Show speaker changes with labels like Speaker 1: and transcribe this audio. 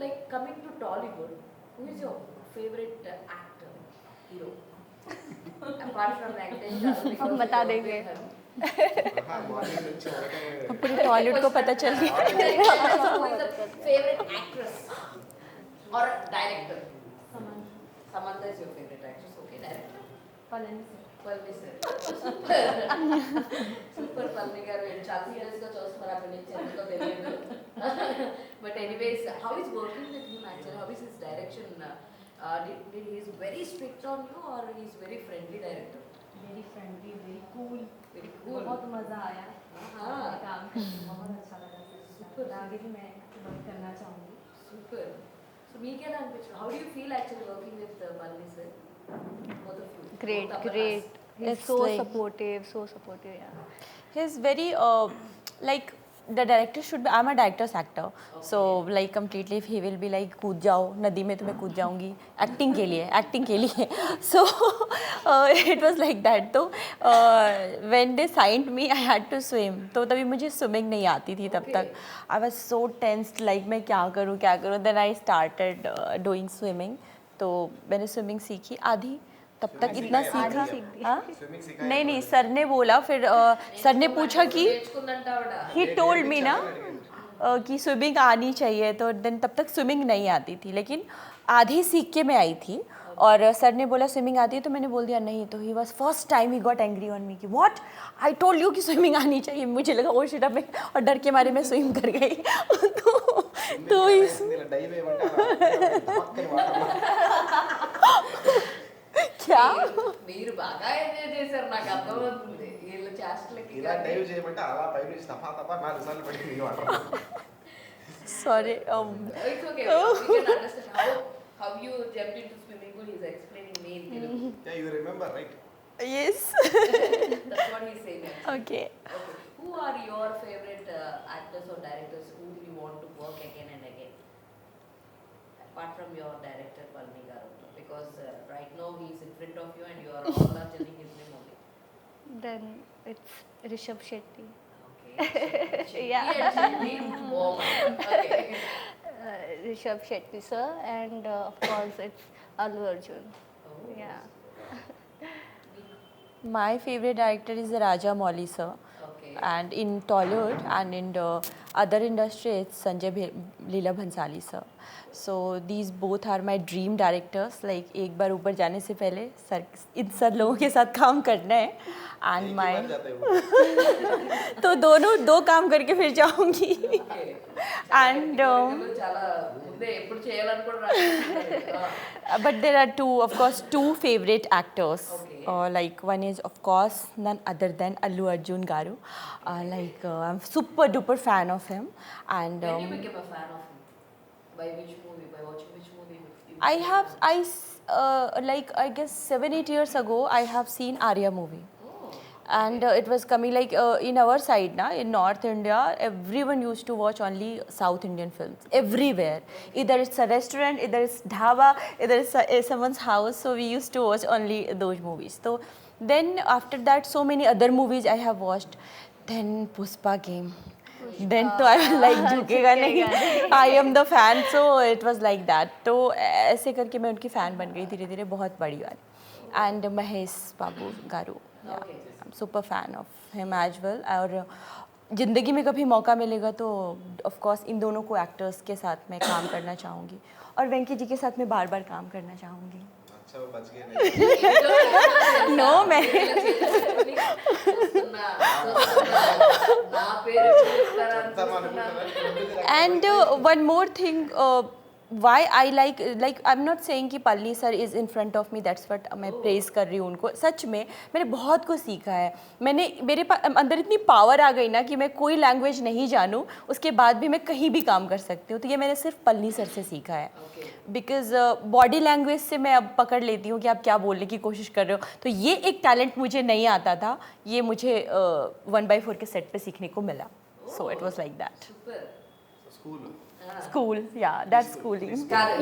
Speaker 1: like coming to Tollywood, who is your favorite actor, hero? Apart from Venkatesh Garu, because
Speaker 2: हम
Speaker 1: you
Speaker 2: बता
Speaker 1: work
Speaker 2: देंगे।
Speaker 1: with him.
Speaker 2: अब पूरी toilet को पता चल गया।
Speaker 1: Who is the favorite actress or director? Samantha is your favorite actress. Okay, director. Palni sir. Super Palni garu. చాలా సీరియస్ గా చూస్తున్నారు అప్పటి నుంచి ఎందుకో తెలియదు. But anyways, how is working with him actually? How is his direction? Did he is very strict on you or he is very friendly director?
Speaker 3: Very friendly, very cool,
Speaker 1: Very cool.
Speaker 3: बहुत मज़ा आया
Speaker 1: हाँ.
Speaker 3: काम करके, बहुत अच्छा लगा
Speaker 1: Super.
Speaker 3: आगे भी मैं वर्क करना चाहूँगी।
Speaker 1: Super. So మీకేలా అనిపించింది? How do you feel actually working with Palni sir? Both of you.
Speaker 2: Great,
Speaker 1: Both of us.
Speaker 2: great. He's
Speaker 4: It's
Speaker 2: so
Speaker 4: like-
Speaker 2: supportive, yeah.
Speaker 4: He's very like the director should be. I'm a director's actor, so like completely if he will be like कूद जाओ नदी में तो मैं कूद जाऊंगी acting के लिए so it was like that तो when they signed me I had to swim तो तभी मुझे swimming नहीं आती थी तब तक I was so tensed like मैं क्या करूँ then I started doing swimming तो मैंने swimming सीखी आधी तब तक इतना सीखा हाँ? नहीं सर ने बोला फिर सर ने पूछा कि
Speaker 1: నేర్చుకుందంట ఆవిడ.
Speaker 4: ही टोल्ड मी ना कि स्विमिंग आनी चाहिए तो देन तब तक स्विमिंग नहीं आती थी लेकिन आधी सीख के मैं आई थी और सर ने बोला स्विमिंग आती है तो मैंने बोल दिया नहीं तो he was first time he got angry on me कि व्हाट आई टोल्ड यू कि स्विमिंग आनी चाहिए मुझे लगा ओ शिट अब मैं और डर के मारे मैं स्विम कर गई तो इस क्या
Speaker 1: మీరు బాగా ఎంజాయ్ చేశారు నాకు అర్థమవుతుంది వీళ్ళ చేష్టలకి
Speaker 5: ఇలా డైవ్ చేయమంటే అలా పై నుంచి తఫా తఫా 4 సార్లు పడింది water
Speaker 4: sorry
Speaker 1: it's okay we can understand how you jumped into swimming pool he is explaining me in Telugu
Speaker 5: yeah you remember right
Speaker 4: yes
Speaker 1: that's what he saying
Speaker 4: okay
Speaker 1: who are your favourite actors or directors who you want to work again and again apart from your director Palni garu because right now he is in front of you and you are all are telling his name only.
Speaker 2: Then it's Rishabh Shetty.
Speaker 1: Okay.
Speaker 2: Yeah.
Speaker 1: Oh my God. Okay.
Speaker 2: Rishabh Shetty sir and of course it's Allu Arjun.
Speaker 1: Oh.
Speaker 2: Yeah.
Speaker 4: My favorite director is Raja Mouli sir.
Speaker 1: Okay.
Speaker 4: And in Tollywood and in the other industry it's Leela Bhansali sir. So these both are my dream directors. Like एक बार ऊपर जाने से पहले sir इन सब लोगों के साथ काम करना है and my तो दोनों दो काम करके फिर जाऊंगी
Speaker 1: Okay.
Speaker 4: and
Speaker 1: చాలా ముందే ఎప్పుడు చేయాలని కూడా రాలేదు.
Speaker 4: but there are two favorite actors.
Speaker 1: Okay.
Speaker 4: Like one is of course none other than Allu Arjun Garu. I'm super duper fan of him and
Speaker 1: When you became a fan of him? By which movie? By watching which movie? you
Speaker 4: I
Speaker 1: became a
Speaker 4: have
Speaker 1: fan?
Speaker 4: like I guess 7-8 years ago I have seen Arya movie.
Speaker 1: Oh.
Speaker 4: And it was coming like in our side na in North India everyone used to watch only South Indian films everywhere either it's a restaurant either it's dhaba either it's someone's house so we used to watch only those movies so then after that so many other movies I have watched then Pushpa came then तो I was like झुकेगा नहीं I am the fan so it was like that तो ऐसे करके मैं उनकी fan बन गई धीरे धीरे बहुत बड़ी वाली and Mahesh Babu garu
Speaker 1: Okay.
Speaker 4: I'm super fan of him as well और ज़िंदगी में कभी मौका मिलेगा तो of course इन दोनों को एक्टर्स के साथ मैं काम करना चाहूँगी और वेंकी जी के साथ मैं बार बार काम करना चाहूँगी
Speaker 5: अच्छा वो बच गए नहीं
Speaker 4: No, मैं
Speaker 1: చూస్తున్నా. నా పేరు చెప్తారని చూస్తున్నా.
Speaker 4: and one more thing why I like I'm not saying कि Palani sir is in front of me that's what मैं praise कर रही हूँ उनको सच में मैंने बहुत कुछ सीखा है मैंने मेरे अंदर इतनी पावर आ गई ना कि मैं कोई लैंग्वेज नहीं जानूँ उसके बाद भी मैं कहीं भी काम कर सकती हूँ तो ये मैंने सिर्फ पलनी सर से सीखा है
Speaker 1: Okay.
Speaker 4: बिकॉज बॉडी लैंग्वेज से मैं अब पकड़ लेती हूँ कि आप क्या बोलने की कोशिश कर रहे हो तो ये एक टैलेंट मुझे नहीं आता था ये मुझे 1/4 के सेट पे सीखने को मिला so it was like that
Speaker 1: Super.
Speaker 5: School
Speaker 4: school या दैट स्कूलिंग
Speaker 1: కాదు